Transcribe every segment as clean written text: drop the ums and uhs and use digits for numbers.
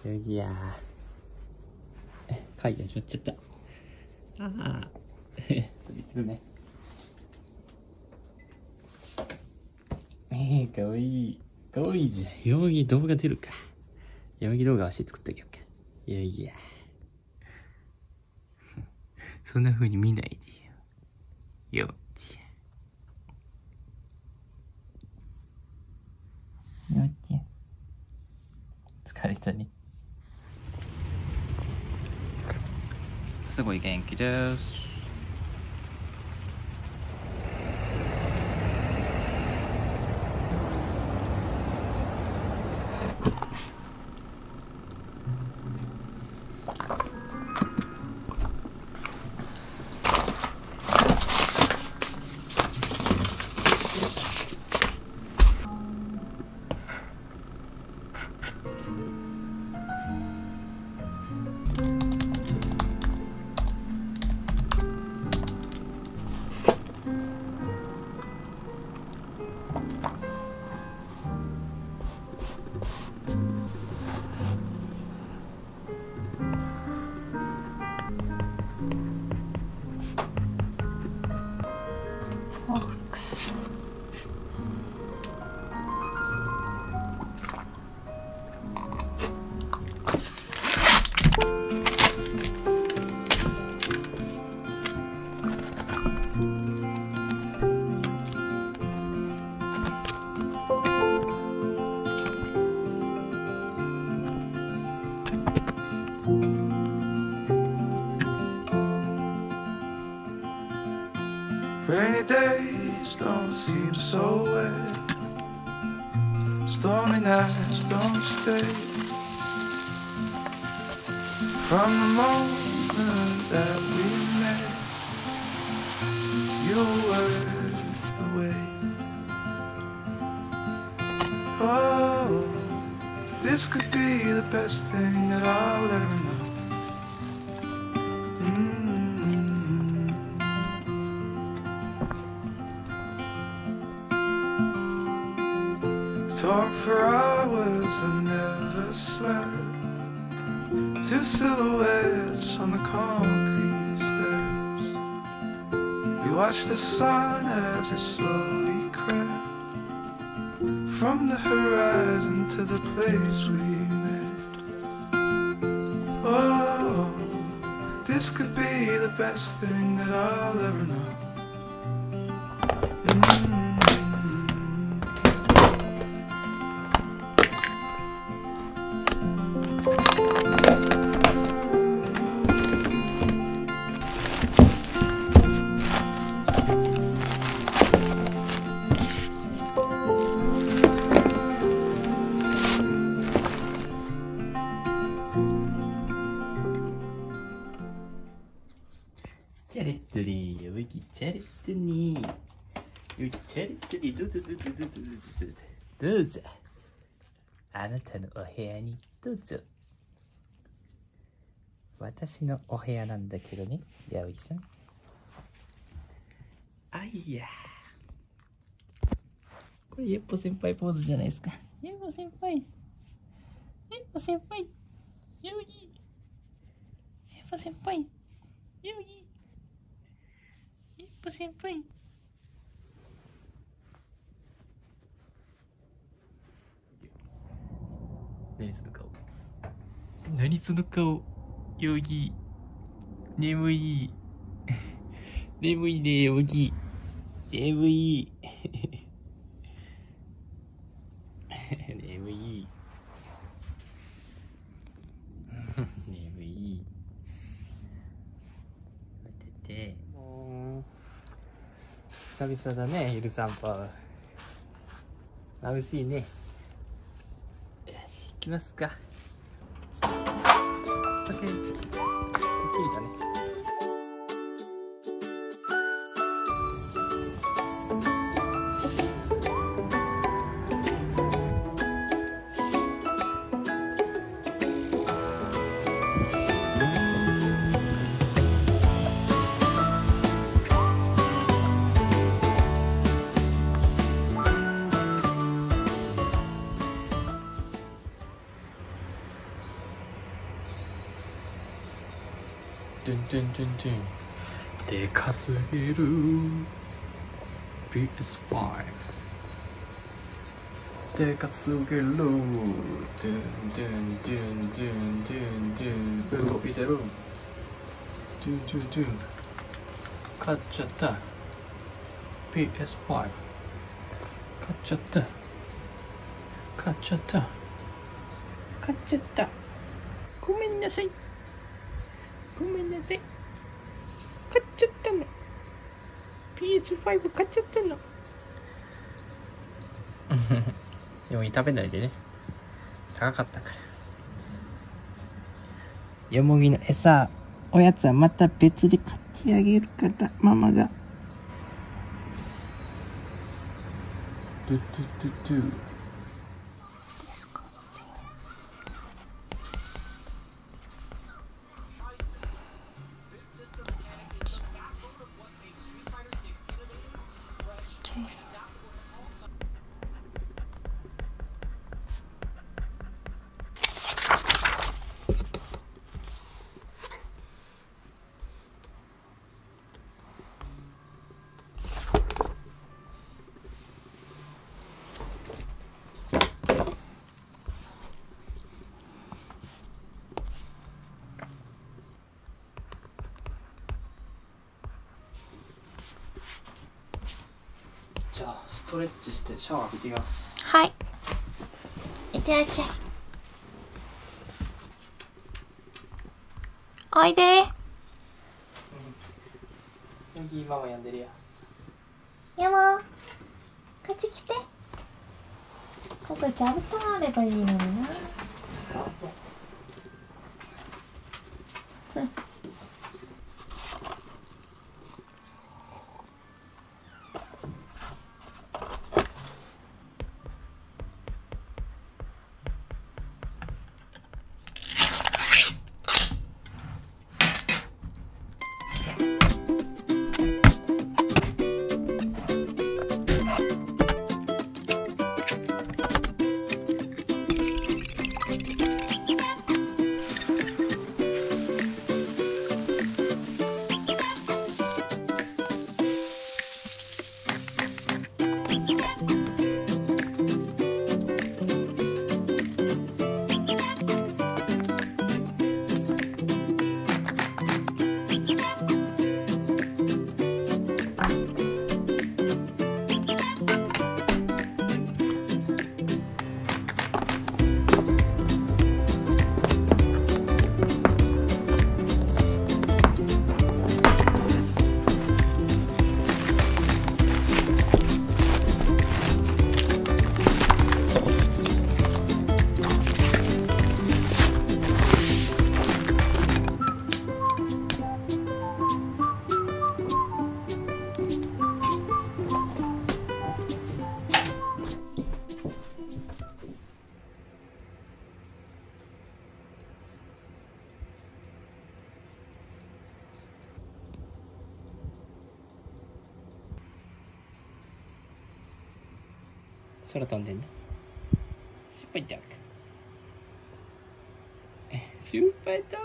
いやー。書いてしまっちゃった。ああ。ちょっと言ってくるね。かわいい。かわいいじゃん。よぎ動画出るか。よぎ動画足作っとけようか。いや。そんな風に見ないでよ。よっちゃ。よっちゃ。疲れたね。すごい元気です。Rainy days don't seem so wet. Stormy nights don't stay. From the moment that we met, you were the way. Oh, this could be the best thing that I'll ever know. Talk for hours and never slept. Two silhouettes on the concrete steps. We watched the sun as it slowly crept from the horizon to the place we met. Oh, this could be the best thing that I'll ever know.チャレットリー、おいきチャレットニー。チャレットリー、どうぞ。どうぞ。あなたのお部屋にどうぞ。私のお部屋なんだけどね、ヤオイさん。あいや。これユッポ先輩ポーズじゃないですか。ユッポ先輩。ユッポ先輩。ヤオイ。ユッポ先輩。ヤオイ。ユッポ先輩。何その顔。何その顔。ヨギ。眠い。眠いね、ヨギ。眠い。眠い。眠い。待ってて。久々だね、ゆる散歩。眩しいね。よし、行きますか。オッケー。ゆっくりだね。トゥントゥントゥントゥン。でかすぎる PS5。でかすぎる。ドゥンドゥンドゥンドゥンドゥンドゥンドゥン。動いてる。ドゥンドゥンドゥン。買っちゃった。PS5。買っちゃった。買っちゃった。買っちゃった。ごめんなさい。ごめんなさい。買っちゃったの。PS5 買っちゃったの。でも食べないでね。高かったから。よもぎの餌、おやつはまた別で買ってあげるから、ママが。トゥトゥトゥトゥ。じゃあストレッチしてシャワー浴びてきます。はい。いってらっしゃい。おいで。右ママやんでるや。山、こっち来て。ここ座布団あればいいのにな。空飛んでんの。スーパードッグ。スーパードッ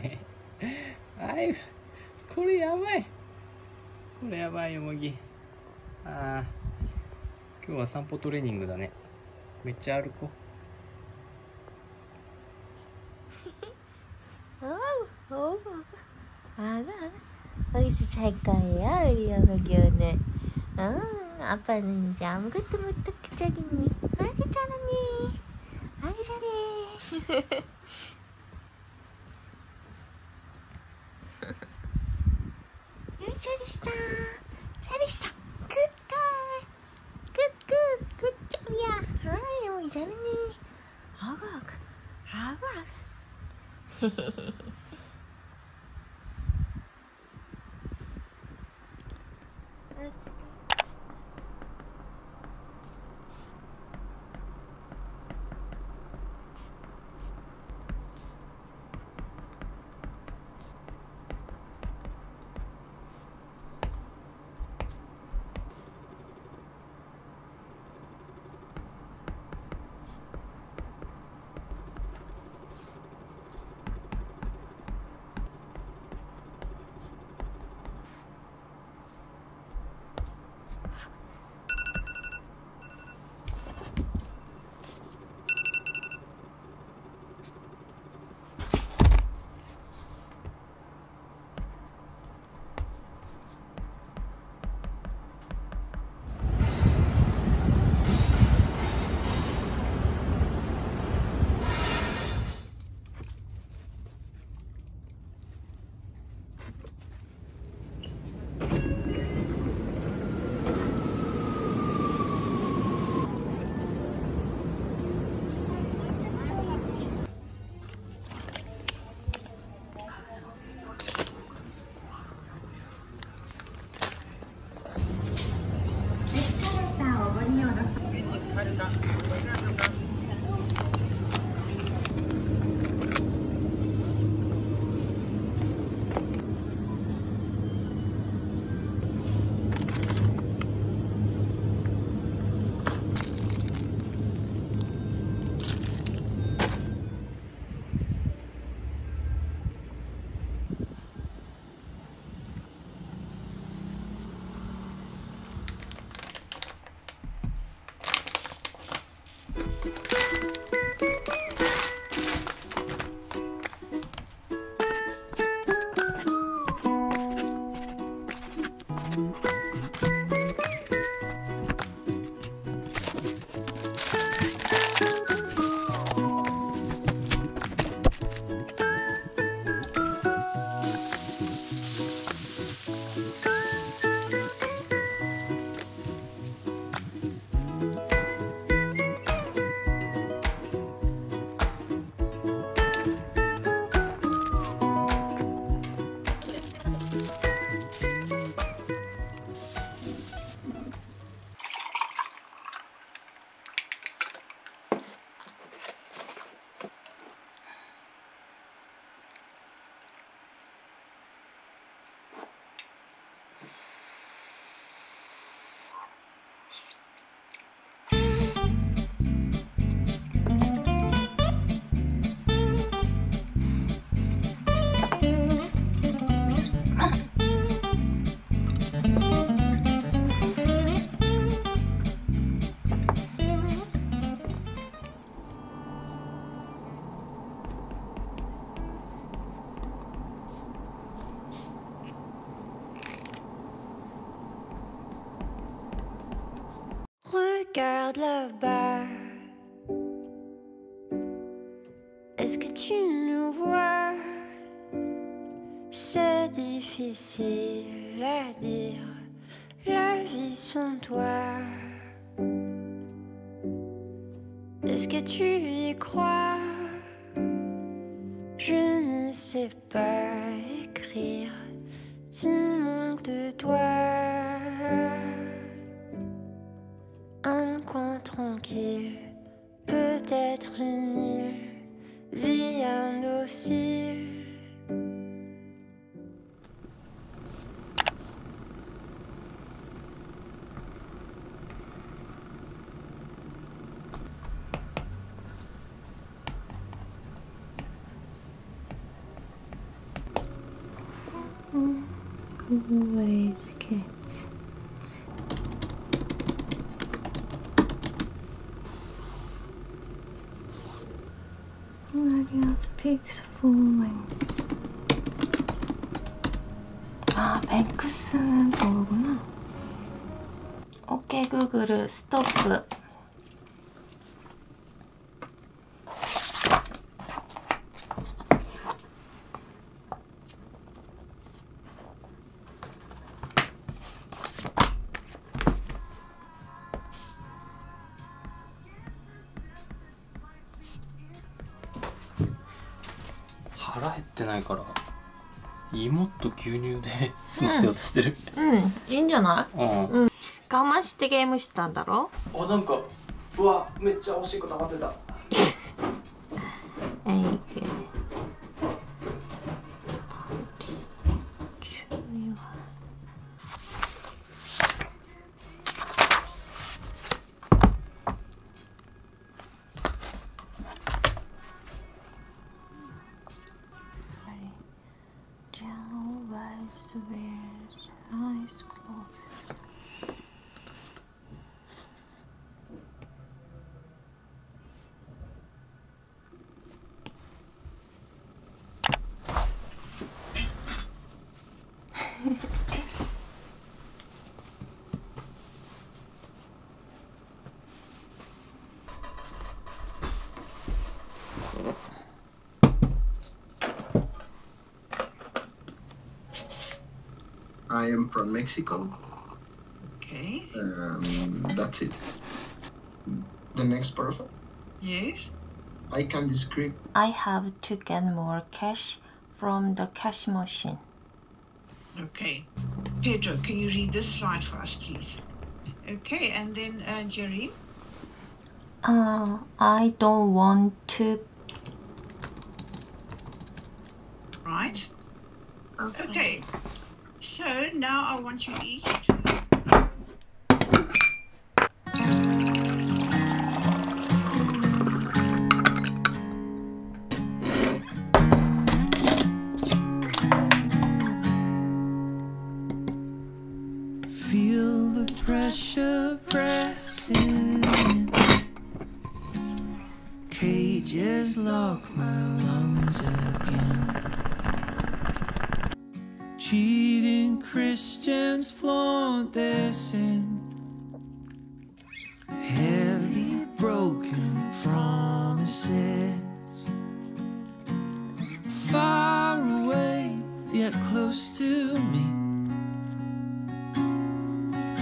グ。あい、これやばい。これやばいよもぎ。ああ、今日は散歩トレーニングだね。めっちゃ歩こう。Bagis saya kaya dia bagiannya. Apa nih jam ketemu tuh jadi nih. Lagi cara nih. Lagi cari. Yuk cari sta. Cari sta. Good girl. Good job ya. Hai, mau cari nih. Agak. Regarde là-bas. Est-ce que tu nous vois? C'est difficile à dire, la vie sans toi. Est-ce que tu y crois? Je ne sais pas écrire s'il manque de toi. Un coin tranquille, peut-être une île, vie indocile. Always catch. Maria's pics falling. 아, 뱅크스는 저거구나. 오케이 구글 스톱.腹減ってないから芋と牛乳で済ませようとしてる。いいんじゃない？うん。我慢してゲームしたんだろ？あ、なんかうわ、めっちゃおしっこ溜まってた。I am from Mexico. Okay. That's it. The next person. Yes. I can describe. I have to get more cash from the cash machine. Okay. Pedro, can you read this slide for us, please? Okay, and then Jerry. I don't want to. Right. Okay. So now I want you each to feel the pressure pressing. Cages lock my lungs again. Cheating Christians flaunt their sin. Heavy broken promises. Far away yet close to me.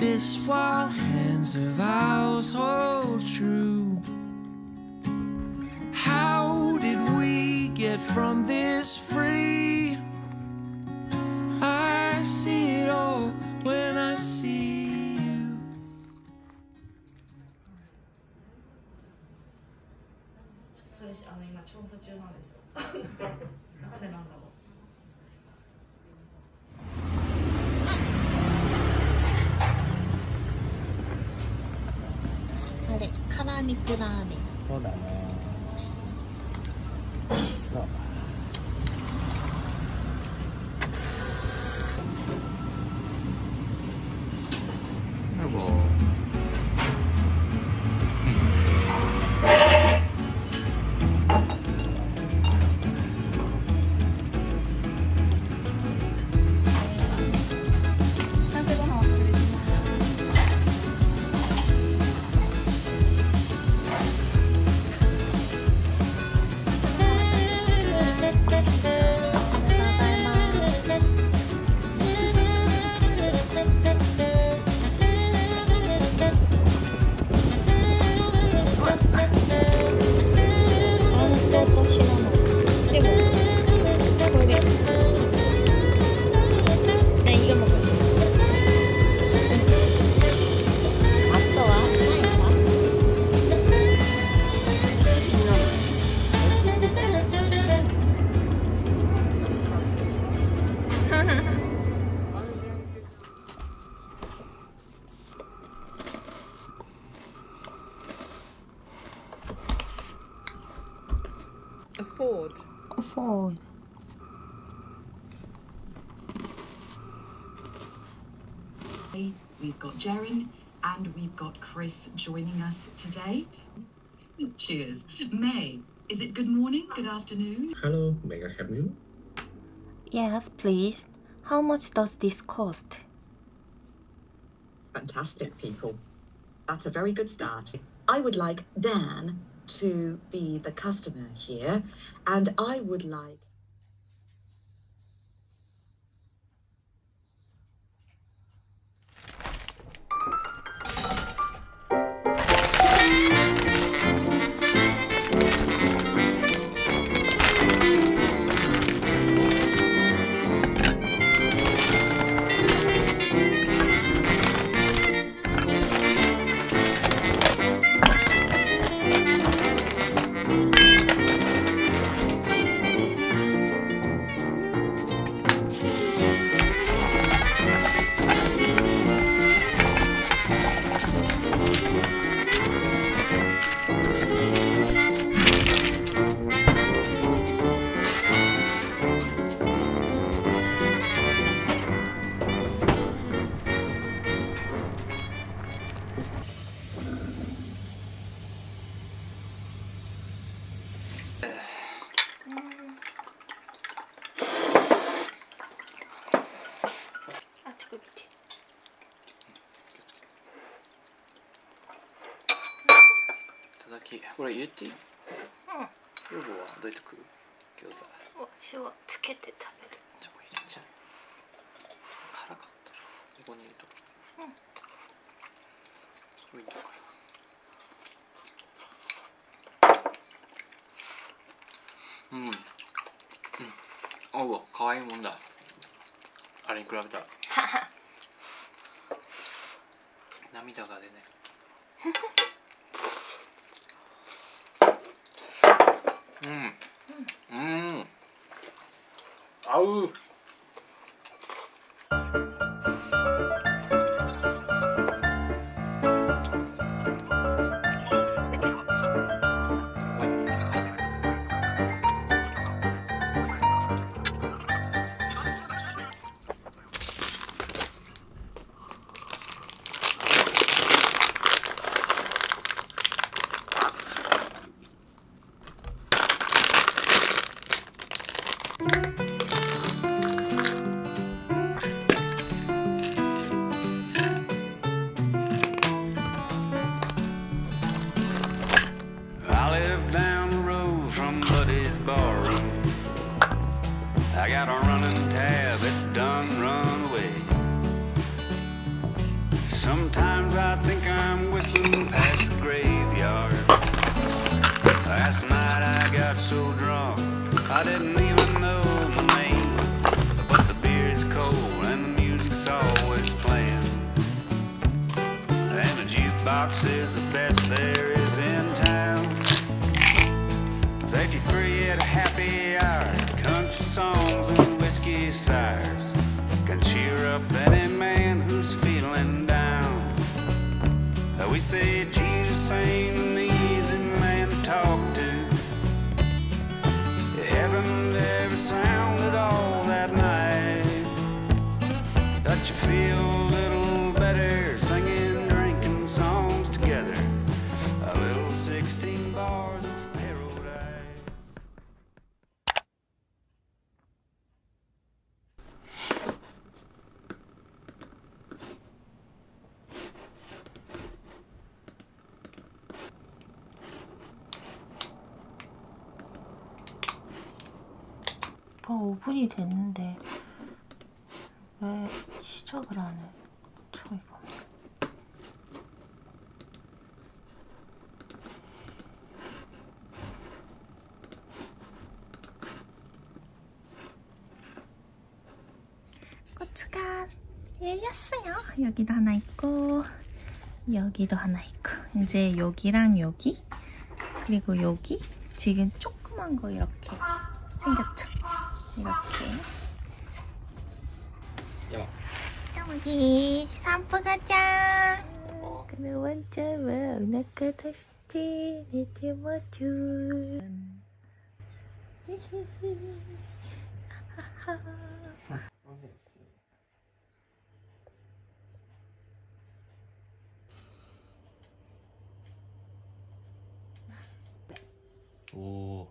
This wild hands of ours hold true. How did we get from this free? I see it all when I see you. 今調査中なんですよ。なんでなんだろう。あれ、辛肉ラーメン。そうだね。そう。Afford. We've got Jaren and we've got Chris joining us today. Cheers. May, is it good morning, good afternoon? Hello, may I help you? Yes, please. How much does this cost? Fantastic, people. That's a very good start. I would like Dan to be the customer here, and I would like...きこれ入れていい？うん。ヨボはどうやって食う？餃子。私はつけて食べる。じゃあこれ入れちゃう。辛かったらここに入れとく。うん。これいいのかな。うん。うん。あうわ可愛いもんだ。あれに比べたら。涙が出ね。合う。I got a running tab, it's done run away. Sometimes I think I'm whistling past the graveyard. Last night I got so drunk I didn't even know my name. But the beer is cold and the music's always playing, and the jukebox is the best there is in town. Set you free at a happy hour. Country songs and whiskey sours can cheer up any man who's feeling down. We say Jesus ain't an easy man to talk to. Heaven never sounded all that night. Got you feel a little better singing, drinking songs together. A little 16 bars of paradise. 벌써 5분이 됐는데 왜 시작을 안 해? 저희가 고추가 열렸어요. 여기도 하나 있고 여기도 하나 있고, 이제 여기랑 여기 그리고 여기 지금 조그만 거 이렇게 생겼죠? 이렇게. 여기散歩 가자. 그래 완자와 오나카 다시테 내테모주. 오.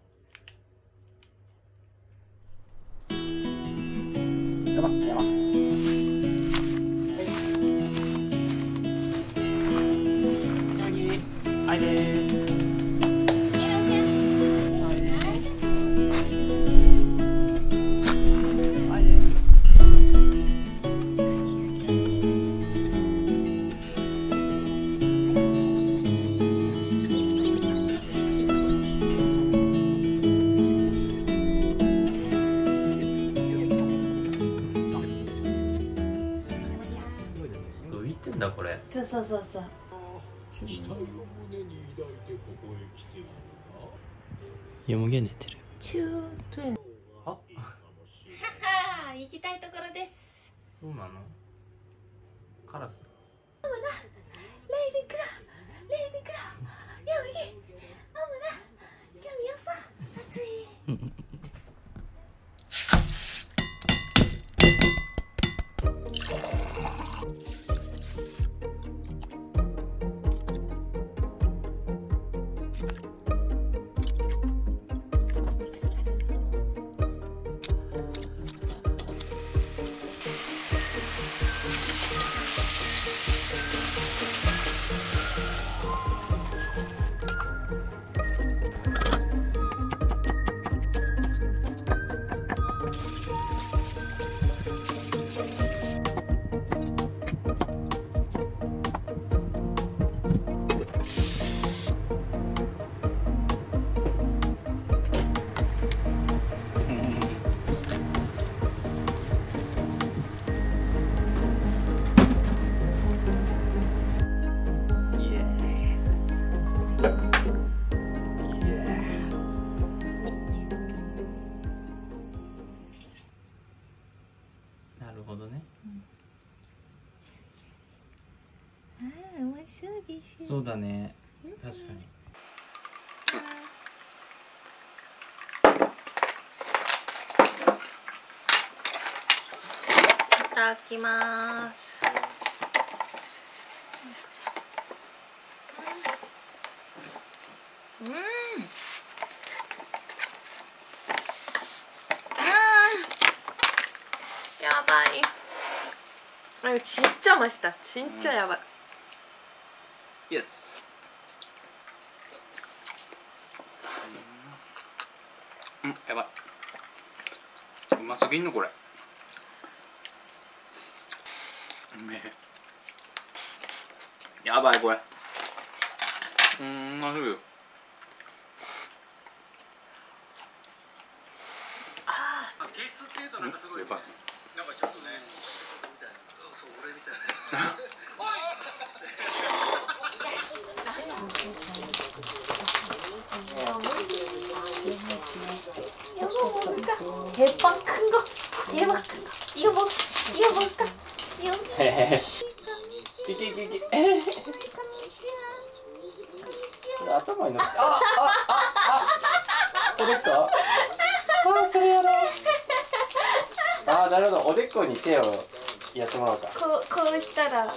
여기 아이들だこれ。そうそうそうそう。よもげ寝てる。あ、行きたいところです。そうなの？カラス。レイビクラ、レイビクラ、여기、어머나、今日よさ、暑い。そうだね、確かに。いただきます。やばい。진짜 맛있다. 진짜やばい。イエス。やばい。うますぎんのこれ。うめえ。やばいこれ。まずいよ。ゲスっていうとなんかすごい、なんかちょっとね、そう俺みたいな。이거 뭘까? 대박 큰 거. 대박 큰 거. 이거 뭘까? 여기. 끼끼끼끼. 頭に乗って。おでこ。それやろう。なるほど、おでこに手をやってもらおうか。こうしたらこ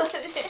うで。